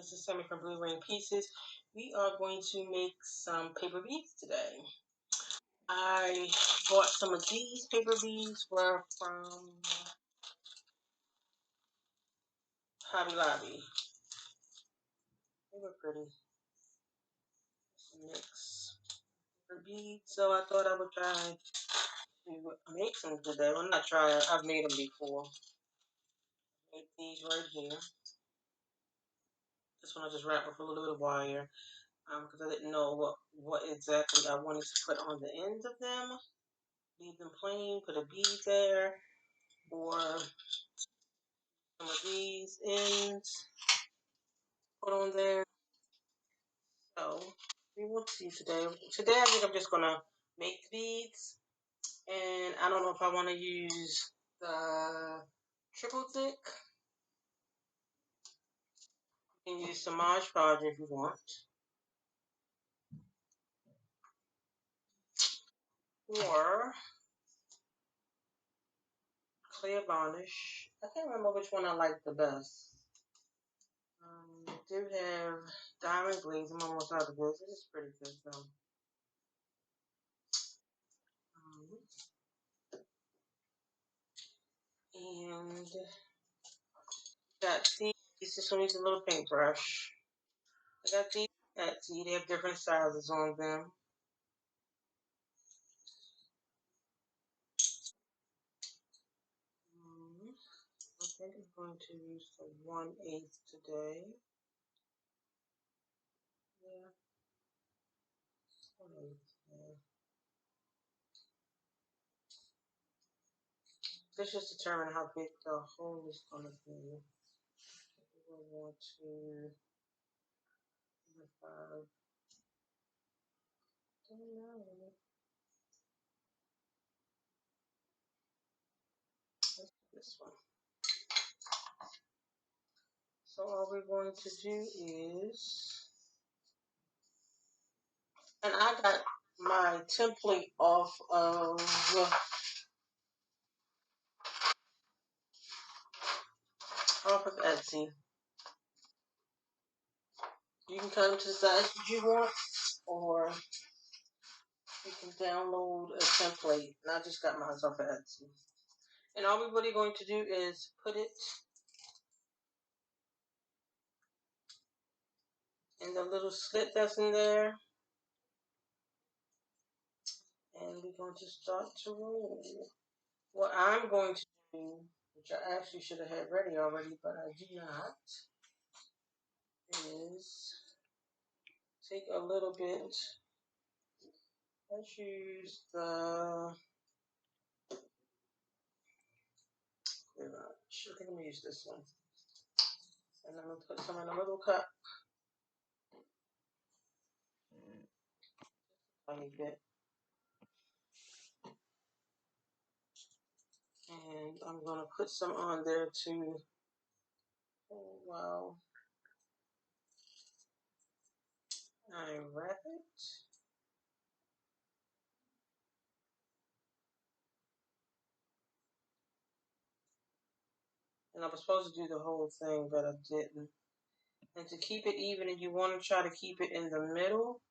this is Sammy from Blue Rain Pieces. We are going to make some paper beads today. I bought some of these paper beads were from Hobby Lobby. They were pretty. Mix paper beads, so I thought I would try to make some today. Well, not try. I've made them before. Made these right here. This one I just wrapped with a little bit of wire because I didn't know what exactly I wanted to put on the ends of them. Leave them plain, put a bead there, or some of these ends put on there. So we will see today. Today I think I'm just gonna make beads, and I don't know if I want to use the triple thick. You can use some Mod Podge if you want, or clear varnish. I can't remember which one I like the best. I do have diamond glaze. I'm almost out of this. It is pretty good though. And got these. This one needs a little paintbrush. I got these at Etsy. They have different sizes on them. I think I'm going to use the 1/8 today. Yeah, 1/8. Yeah. Let's just determine how big the hole is going to be. We want to 5. Don't know. This one. So all we're going to do is, and I got my template off of Etsy. You can cut them to the size that you want, or you can download a template. And I just got mine off of Etsy. And all we're really going to do is put it in the little slit that's in there. And we're going to start to roll. What I'm going to do, which I actually should have had ready already, but I do not, is take a little bit. Let's use the, I think I'm going to use this one. And I'm going to put some in a little cup. Tiny bit. And I'm going to put some on there too. Oh, wow. I wrap it. And I was supposed to do the whole thing, but I didn't. And to keep it even, and you want to try to keep it in the middle.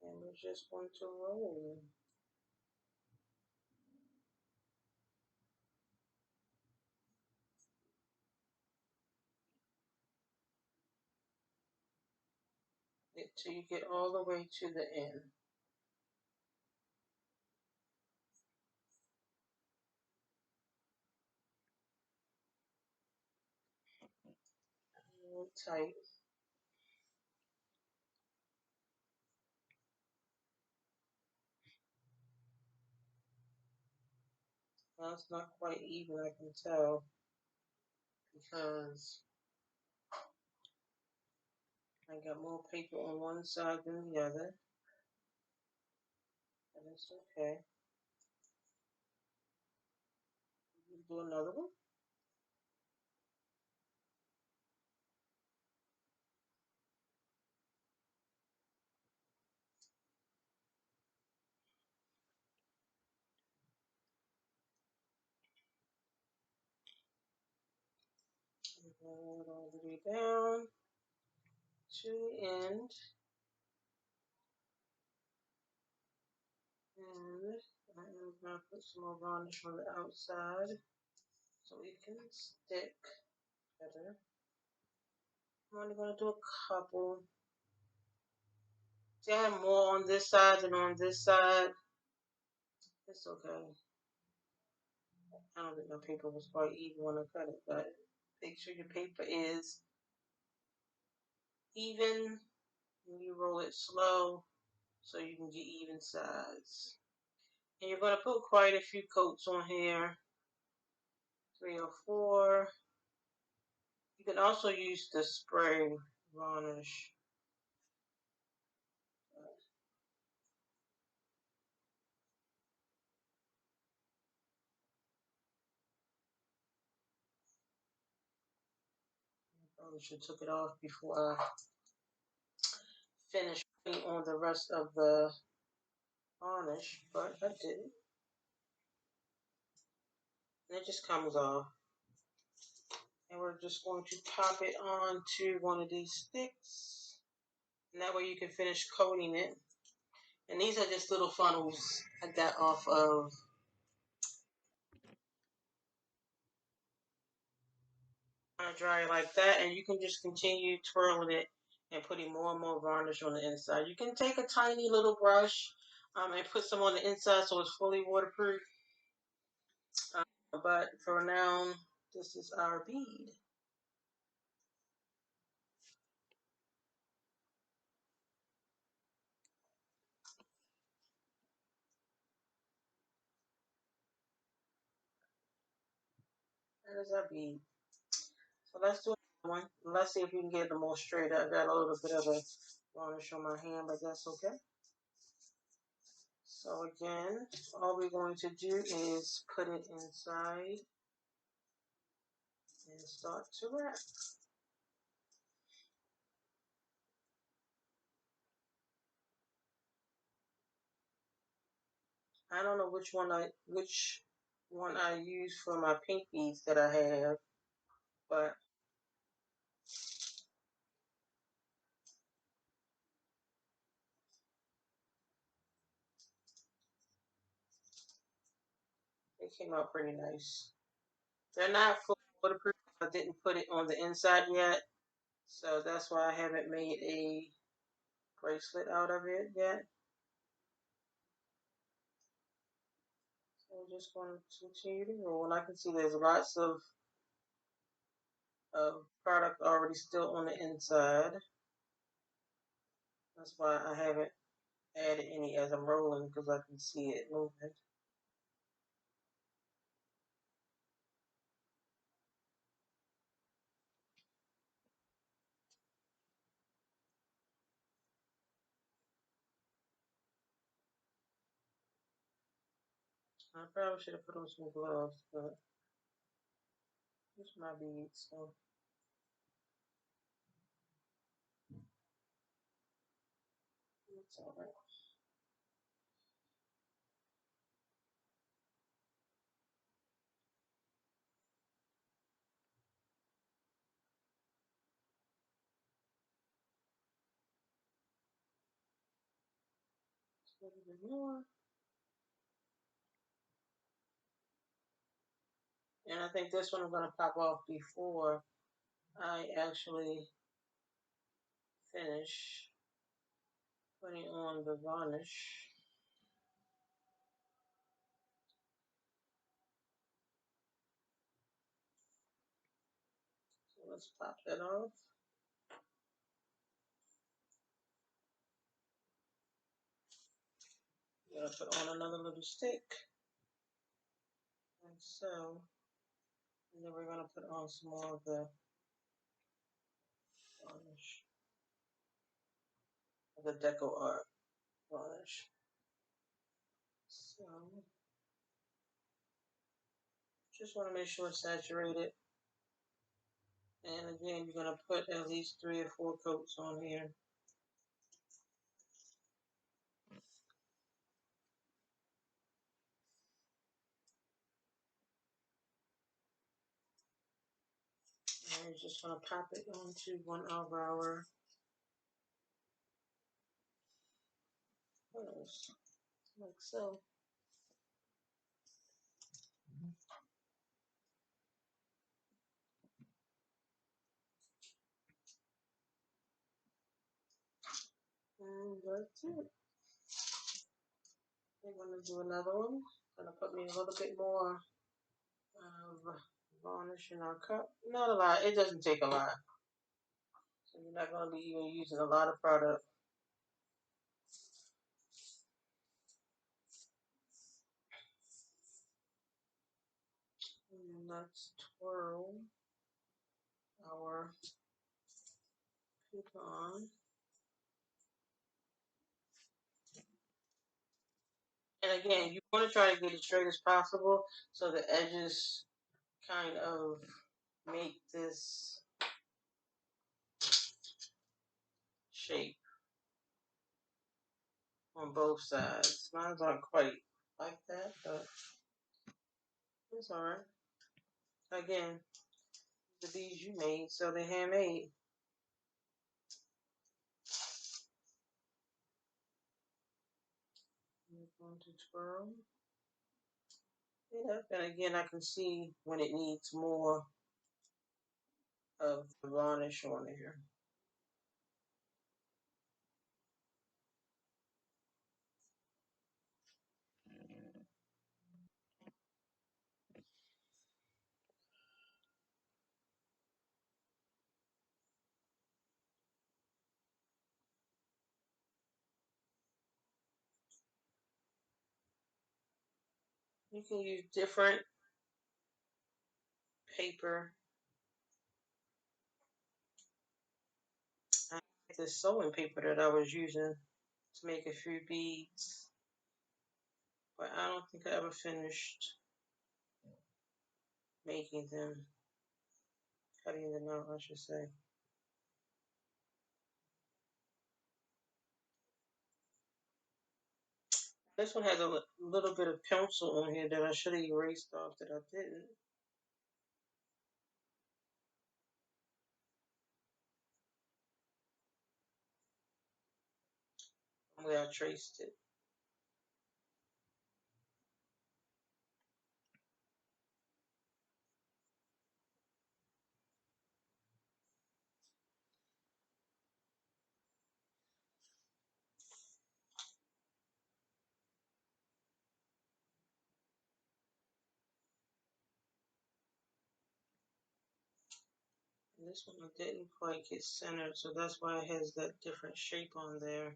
And we're just going to roll it till you get all the way to the end. A little tight. Now it's not quite even, I can tell, because I got more paper on one side than the other. And it's okay. We'll do another one. all the way down to the end. And I am going to put some more varnish on the outside so it can stick better. I'm only going to do a couple. See, I have more on this side than on this side. It's okay. I don't think my paper was quite even when I cut it, but make sure your paper is even when you roll it slow so you can get even sides. And you're going to put quite a few coats on here, 3 or 4. You can also use the spray varnish. I probably should have took it off before I finished putting on the rest of the varnish, but I didn't. And it just comes off. And we're just going to pop it onto one of these sticks. And that way you can finish coating it. And these are just little funnels I got off of dry like that. And you can just continue twirling it and putting more and more varnish on the inside. You can take a tiny little brush and put some on the inside so it's fully waterproof. But for now, this is our bead. That is our bead. So let's do another one. Let's see if we can get it more straight. I got a little bit of a varnish on my hand, but that's okay. So again, all we're going to do is put it inside and start to wrap. I don't know which one I use for my pink beads that I have, but it came out pretty nice. They're not full waterproof. I didn't put it on the inside yet, so that's why I haven't made a bracelet out of it yet. So we're just going to continue to roll, and I can see there's lots of product already still on the inside. That's why I haven't added any as I'm rolling, because I can see it moving. I probably should have put on some gloves, but it's my beads, so it's alright. A little bit more. And I think this one I'm going to pop off before I actually finish putting on the varnish. So let's pop that off. I'm going to put on another little stick. Like so. And then we're going to put on some more of the varnish. The deco art varnish. So just want to make sure it's saturated. And again, you're going to put at least 3 or 4 coats on here. And we're just going to pop it onto one of our corners, like so. And that's it. We're going to do another one. Going to put me a little bit more varnish in our cup. Not a lot. It doesn't take a lot. So you're not going to be even using a lot of product. And let's twirl our coupon. And again, you want to try to get as straight as possible so the edges kind of make this shape on both sides. Mine's aren't quite like that, but it's alright. Again, the beads you made, so they're handmade. I'm going to twirl it up, and again, I can see when it needs more of the varnish on there. You can use different paper. I like this sewing paper that I was using to make a few beads, but I don't think I ever finished making them, cutting them out, I should say. This one has a little bit of pencil on here that I should have erased off that I didn't. Where I traced it. And this one I didn't quite get centered, so that's why it has that different shape on there.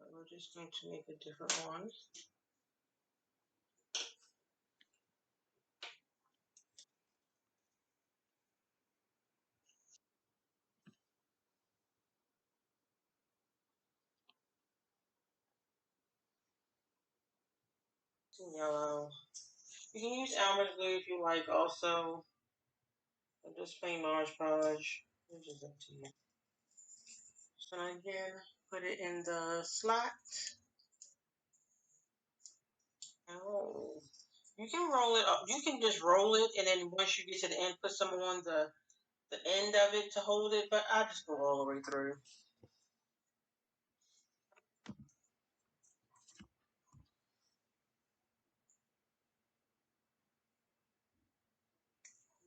But we're just going to make a different one. Some yellow. You can use almond glue if you like also. Or just plain Mod Podge. It's just up to you. So again, put it in the slot. Oh. You can roll it up. You can just roll it, and then once you get to the end, put some on the end of it to hold it. But I just go all the way through.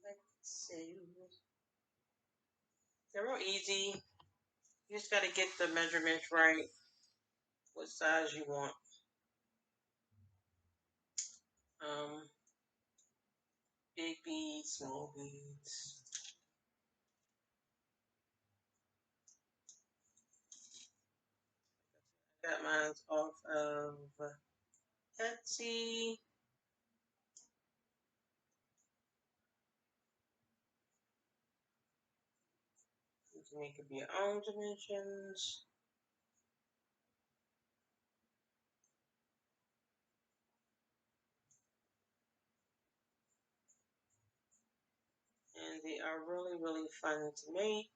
Let's see. They're real easy. You just got to get the measurements right. What size you want. Um, Big beads, small beads. Got mine off of Etsy. You can make it your own dimensions. And they are really, really fun to make.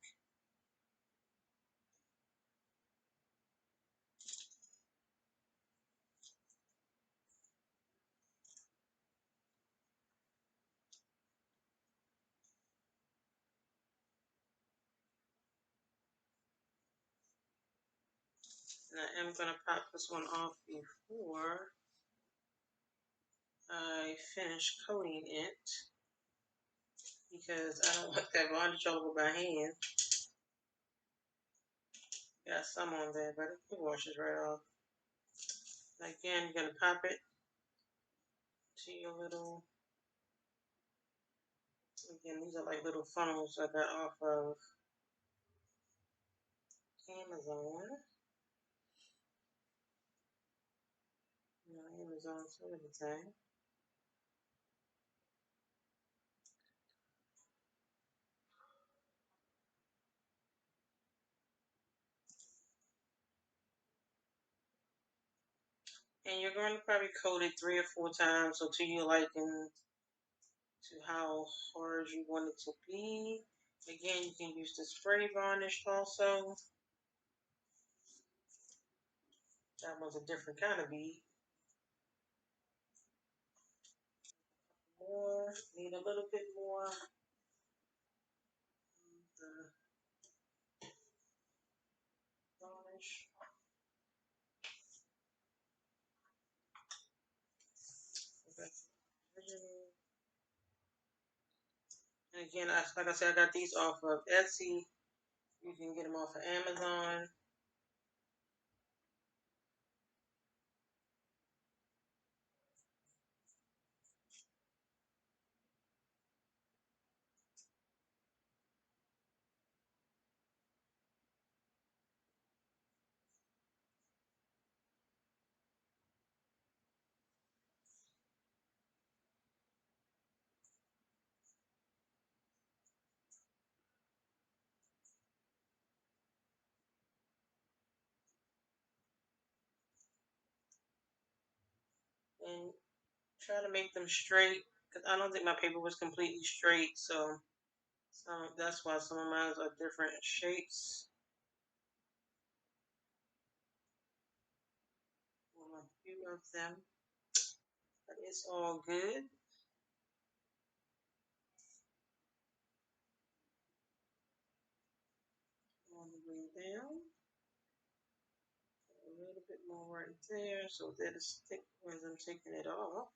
And I am going to pop this one off before I finish coating it because I don't want that varnish all over my hand. Got some on there, but it washes right off. And again, you're going to pop it to your little, again, these are like little funnels I got off of Amazon. You know, Amazon's everything. And you're going to probably coat it 3 or 4 times, so to your liking, to how hard you want it to be. Again, you can use the spray varnish also. That was a different kind of bead. More, need a little bit more. The varnish. Okay. And again, like I said, I got these off of Etsy. You can get them off of Amazon. And try to make them straight, because I don't think my paper was completely straight, so that's why some of mine are different shapes. A few of them, but it's all good. On the way down, a little bit more right there, so that it stick as I'm taking it off.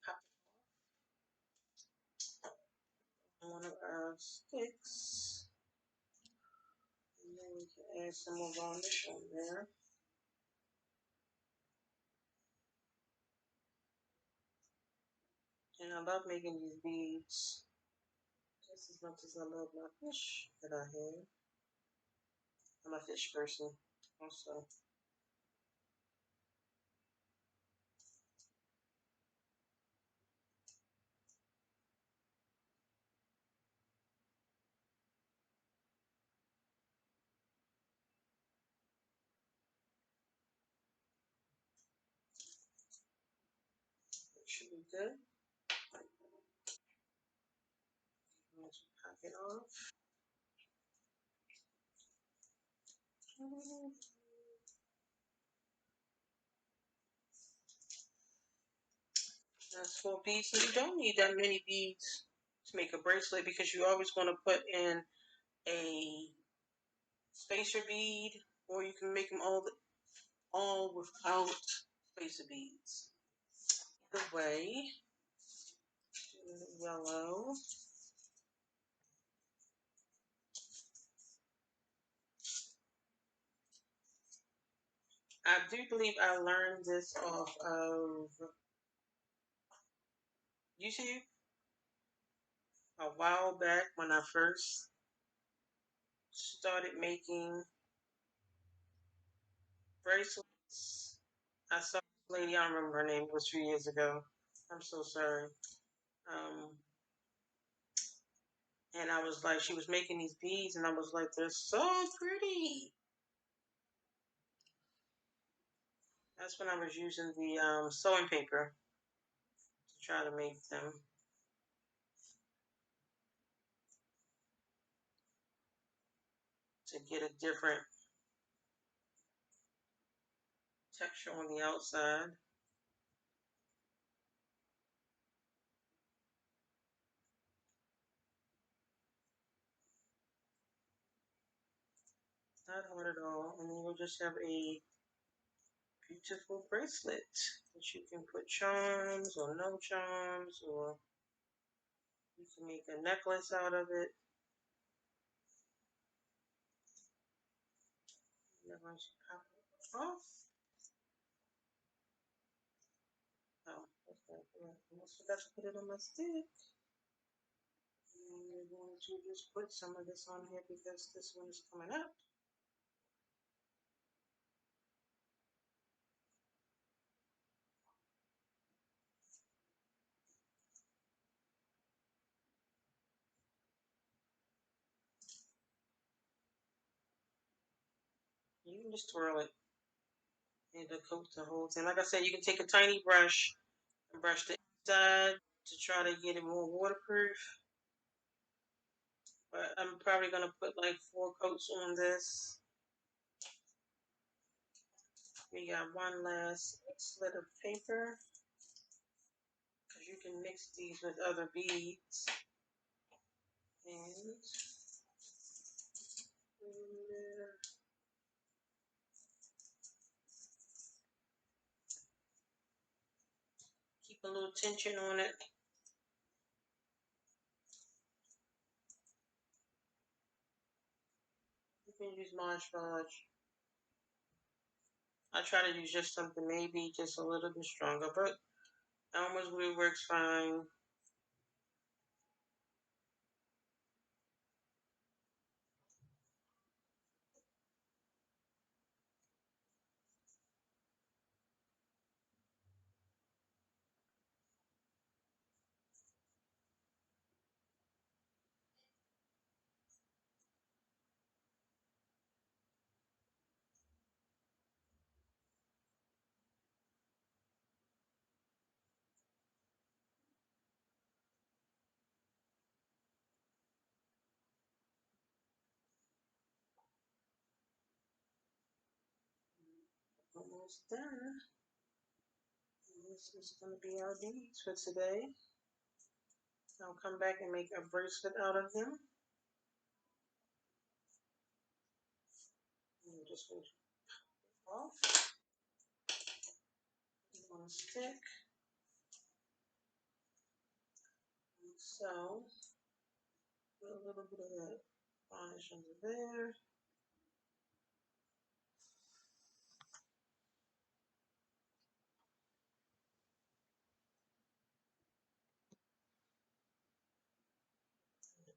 Pop one of our sticks, and then we can add some more varnish on there. And I love making these beads just as much as I love my fish that I have. I'm a fish person also. It should be good. Let's pop it off. That's 4 beads. So you don't need that many beads to make a bracelet because you're always going to put in a spacer bead, or you can make them all without spacer beads. Either way, yellow. I do believe I learned this off of YouTube a while back when I first started making bracelets. I saw this lady, I don't remember her name, it was 2 years ago. I'm so sorry. Um, and I was like, she was making these beads, and I was like, they're so pretty. That's when I was using the sewing paper to try to make them. To get a different texture on the outside. Not hard at all. And then you'll just have a beautiful bracelet that you can put charms or no charms, or you can make a necklace out of it. You're going to pop it off. Oh, that's not good. I almost forgot to put it on my stick. And you're going to just put some of this on here because this one is coming up. You can just twirl it and it'll coat the whole thing. Like I said, you can take a tiny brush and brush the inside to try to get it more waterproof. But I'm probably going to put like 4 coats on this. We got one last slit of paper because you can mix these with other beads. And keep a little tension on it. You can use Mod Podge. I try to use just something maybe just a little bit stronger, but Elmer's glue works fine. Almost done. This is going to be our beads for today. I'll come back and make a bracelet out of them. And just going to off on a stick. So, put a little bit of that varnish under there.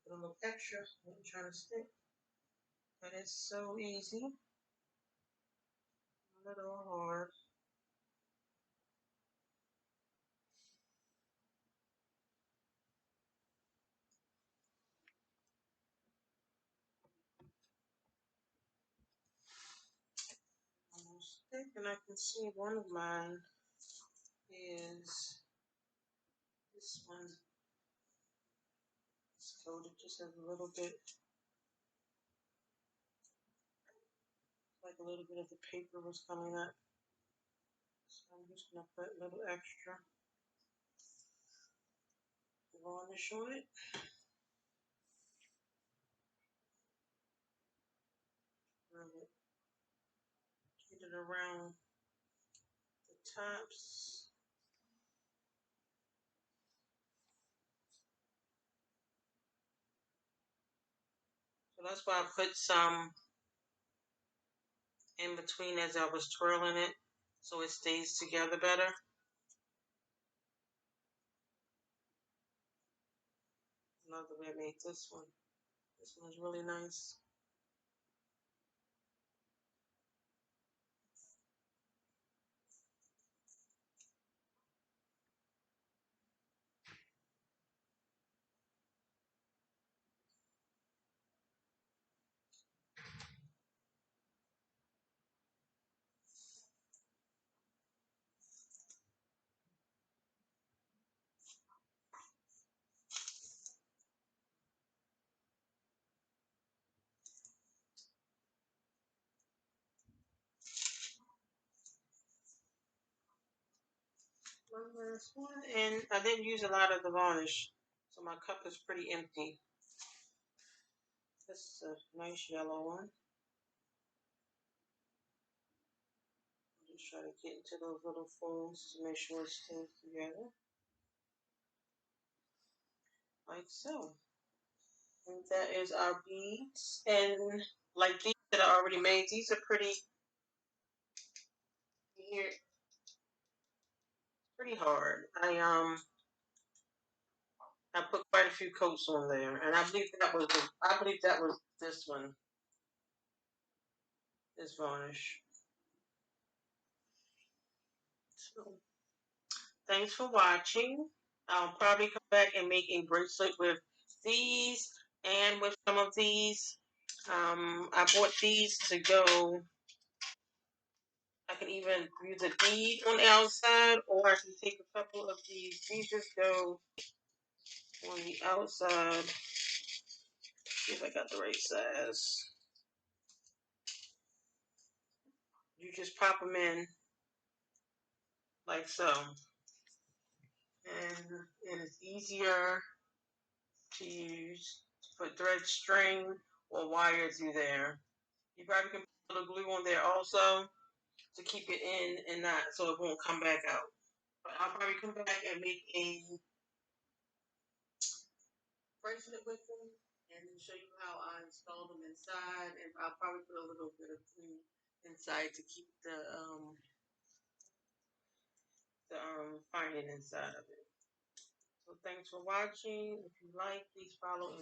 Put a little extra when you're trying to stick. But it's so easy. A little hard. Almost thick, and I can see one of mine is this one. It's coated just a little bit, like a little bit of the paper was coming up. So I'm just gonna put a little extra varnish on it. Get it around the tops. So that's why I put some in between as I was twirling it, so it stays together better. Another way I made this one. This one's really nice. One last one, and I didn't use a lot of the varnish, so my cup is pretty empty. This is a nice yellow one. Just try to get into those little folds to make sure it stays together. Like so. And that is our beads. And like these that I already made, these are pretty here pretty hard. I put quite a few coats on there, and I believe that was this one, this varnish. So thanks for watching. I'll probably come back and make a bracelet with these and with some of these. I bought these to go. I can even use a bead on the outside, or I can take a couple of these. These just go on the outside. See if I got the right size. You just pop them in like so. And it's easier to use to put thread, string, or wire through there. You probably can put a little glue on there also to keep it in and not so it won't come back out. But I'll probably come back and make a bracelet with them and then show you how I installed them inside. And I'll probably put a little bit of glue inside to keep the finding inside of it. So thanks for watching. If you like, please follow and